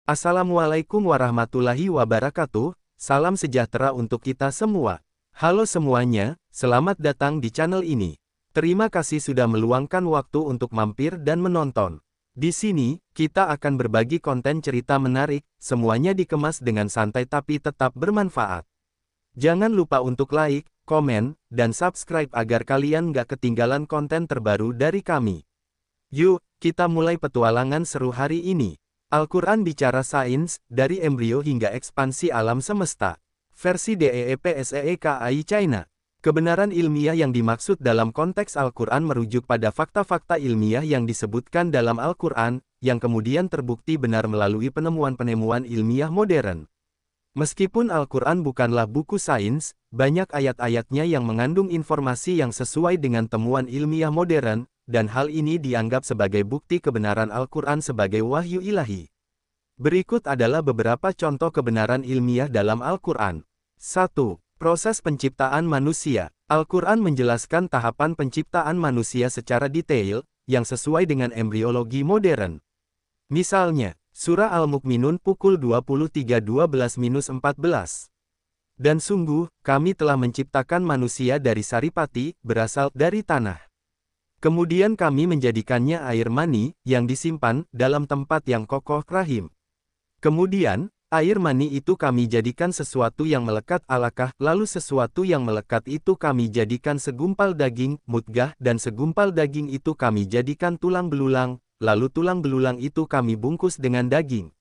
Assalamualaikum warahmatullahi wabarakatuh, salam sejahtera untuk kita semua. Halo semuanya, selamat datang di channel ini. Terima kasih sudah meluangkan waktu untuk mampir dan menonton. Di sini, kita akan berbagi konten cerita menarik, semuanya dikemas dengan santai tapi tetap bermanfaat. Jangan lupa untuk like, komen, dan subscribe agar kalian gak ketinggalan konten terbaru dari kami. Yuk, kita mulai petualangan seru hari ini. Al-Quran bicara sains, dari embrio hingga ekspansi alam semesta. Versi DEEPSEEKAI China. Kebenaran ilmiah yang dimaksud dalam konteks Al-Quran merujuk pada fakta-fakta ilmiah yang disebutkan dalam Al-Quran, yang kemudian terbukti benar melalui penemuan-penemuan ilmiah modern. Meskipun Al-Quran bukanlah buku sains, banyak ayat-ayatnya yang mengandung informasi yang sesuai dengan temuan ilmiah modern, dan hal ini dianggap sebagai bukti kebenaran Al-Quran sebagai wahyu ilahi. Berikut adalah beberapa contoh kebenaran ilmiah dalam Al-Quran. 1. Proses penciptaan manusia. Al-Quran menjelaskan tahapan penciptaan manusia secara detail, yang sesuai dengan embriologi modern. Misalnya, Surah Al-Mukminun pukul 23:12-14. Dan sungguh, kami telah menciptakan manusia dari saripati, berasal dari tanah. Kemudian kami menjadikannya air mani, yang disimpan, dalam tempat yang kokoh rahim. Kemudian, air mani itu kami jadikan sesuatu yang melekat alaqah, lalu sesuatu yang melekat itu kami jadikan segumpal daging, mudghah, dan segumpal daging itu kami jadikan tulang belulang, lalu tulang belulang itu kami bungkus dengan daging.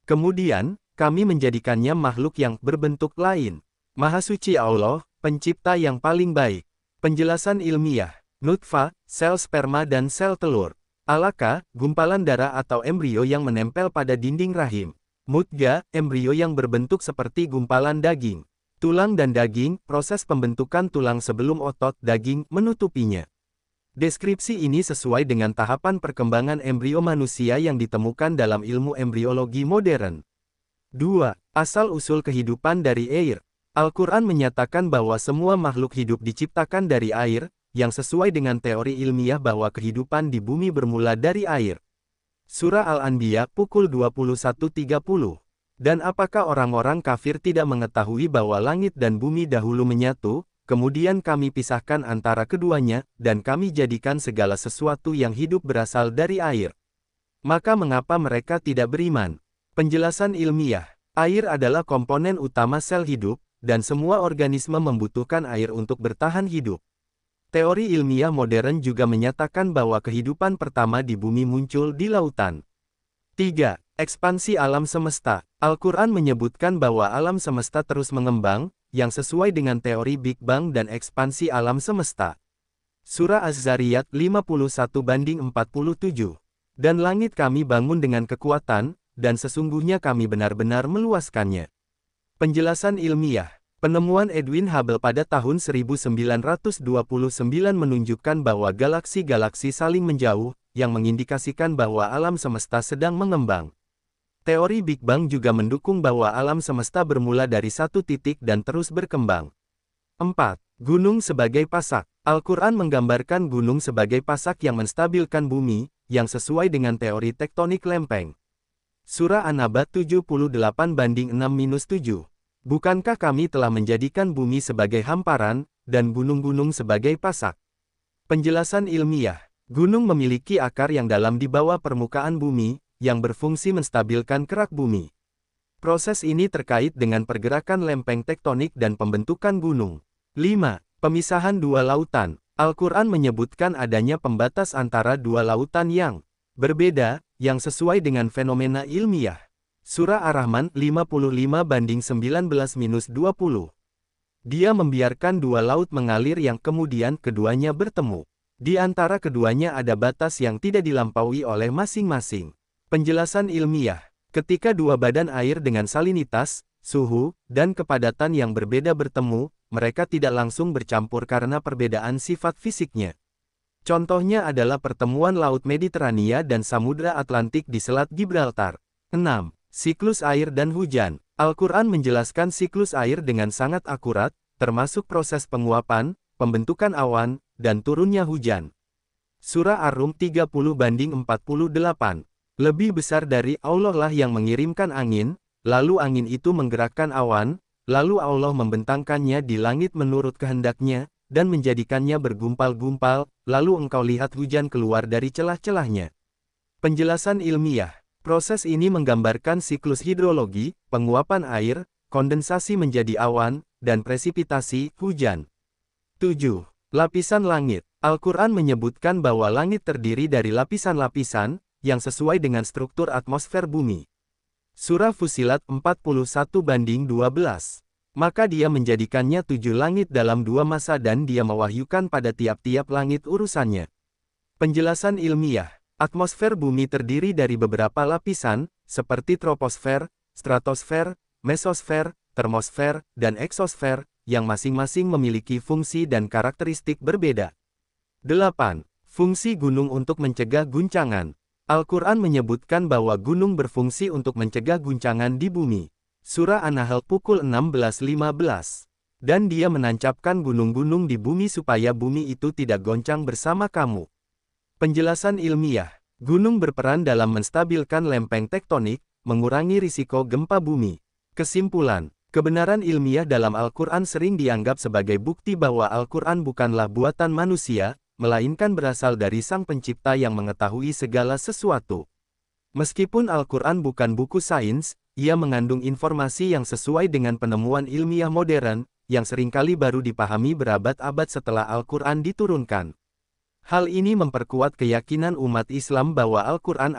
Kemudian, kami menjadikannya makhluk yang berbentuk lain. Maha suci Allah, pencipta yang paling baik. Penjelasan ilmiah. Nutfah, sel sperma dan sel telur. Alaqah, gumpalan darah atau embrio yang menempel pada dinding rahim. Mudghah, embrio yang berbentuk seperti gumpalan daging. Tulang dan daging, proses pembentukan tulang sebelum otot daging menutupinya. Deskripsi ini sesuai dengan tahapan perkembangan embrio manusia yang ditemukan dalam ilmu embriologi modern. 2. Asal-usul kehidupan dari air. Al-Quran menyatakan bahwa semua makhluk hidup diciptakan dari air, yang sesuai dengan teori ilmiah bahwa kehidupan di bumi bermula dari air. Surah Al-Anbiya pukul 21:30. Dan apakah orang-orang kafir tidak mengetahui bahwa langit dan bumi dahulu menyatu, kemudian kami pisahkan antara keduanya, dan kami jadikan segala sesuatu yang hidup berasal dari air. Maka mengapa mereka tidak beriman? Penjelasan ilmiah. Air adalah komponen utama sel hidup, dan semua organisme membutuhkan air untuk bertahan hidup. Teori ilmiah modern juga menyatakan bahwa kehidupan pertama di bumi muncul di lautan. 3. Ekspansi alam semesta. Al-Quran menyebutkan bahwa alam semesta terus mengembang, yang sesuai dengan teori Big Bang dan ekspansi alam semesta. Surah Az-Zariyat 51:47. Dan langit kami bangun dengan kekuatan, dan sesungguhnya kami benar-benar meluaskannya. Penjelasan ilmiah. Penemuan Edwin Hubble pada tahun 1929 menunjukkan bahwa galaksi-galaksi saling menjauh, yang mengindikasikan bahwa alam semesta sedang mengembang. Teori Big Bang juga mendukung bahwa alam semesta bermula dari satu titik dan terus berkembang. 4. Gunung sebagai pasak. Al-Quran menggambarkan gunung sebagai pasak yang menstabilkan bumi, yang sesuai dengan teori tektonik lempeng. Surah An-Naba 78:6-7. Bukankah kami telah menjadikan bumi sebagai hamparan, dan gunung-gunung sebagai pasak? Penjelasan ilmiah. Gunung memiliki akar yang dalam di bawah permukaan bumi, yang berfungsi menstabilkan kerak bumi. Proses ini terkait dengan pergerakan lempeng tektonik dan pembentukan gunung. 5. Pemisahan dua lautan. Al-Quran menyebutkan adanya pembatas antara dua lautan yang berbeda, yang sesuai dengan fenomena ilmiah. Surah Ar-Rahman 55:19-20. Dia membiarkan dua laut mengalir yang kemudian keduanya bertemu. Di antara keduanya ada batas yang tidak dilampaui oleh masing-masing. Penjelasan ilmiah. Ketika dua badan air dengan salinitas, suhu, dan kepadatan yang berbeda bertemu, mereka tidak langsung bercampur karena perbedaan sifat fisiknya. Contohnya adalah pertemuan Laut Mediterania dan Samudra Atlantik di Selat Gibraltar. 6. Siklus air dan hujan. Al-Quran menjelaskan siklus air dengan sangat akurat, termasuk proses penguapan, pembentukan awan, dan turunnya hujan. Surah Ar-Rum 30:48. Lebih besar dari Allah lah yang mengirimkan angin, lalu angin itu menggerakkan awan, lalu Allah membentangkannya di langit menurut kehendaknya, dan menjadikannya bergumpal-gumpal, lalu engkau lihat hujan keluar dari celah-celahnya. Penjelasan ilmiah. Proses ini menggambarkan siklus hidrologi, penguapan air, kondensasi menjadi awan, dan presipitasi, hujan. 7. Lapisan langit. Al-Quran menyebutkan bahwa langit terdiri dari lapisan-lapisan, yang sesuai dengan struktur atmosfer bumi. Surah Fussilat 41:12. Maka dia menjadikannya 7 langit dalam 2 masa dan dia mewahyukan pada tiap-tiap langit urusannya. Penjelasan ilmiah. Atmosfer bumi terdiri dari beberapa lapisan, seperti troposfer, stratosfer, mesosfer, termosfer, dan eksosfer, yang masing-masing memiliki fungsi dan karakteristik berbeda. 8. Fungsi gunung untuk mencegah guncangan. Al-Quran menyebutkan bahwa gunung berfungsi untuk mencegah guncangan di bumi. Surah An-Nahl pukul 16:15. Dan dia menancapkan gunung-gunung di bumi supaya bumi itu tidak goncang bersama kamu. Penjelasan ilmiah. Gunung berperan dalam menstabilkan lempeng tektonik, mengurangi risiko gempa bumi. Kesimpulan. Kebenaran ilmiah dalam Al-Quran sering dianggap sebagai bukti bahwa Al-Quran bukanlah buatan manusia, melainkan berasal dari Sang Pencipta yang mengetahui segala sesuatu. Meskipun Al-Quran bukan buku sains, ia mengandung informasi yang sesuai dengan penemuan ilmiah modern, yang seringkali baru dipahami berabad-abad setelah Al-Quran diturunkan. Hal ini memperkuat keyakinan umat Islam bahwa Al-Quran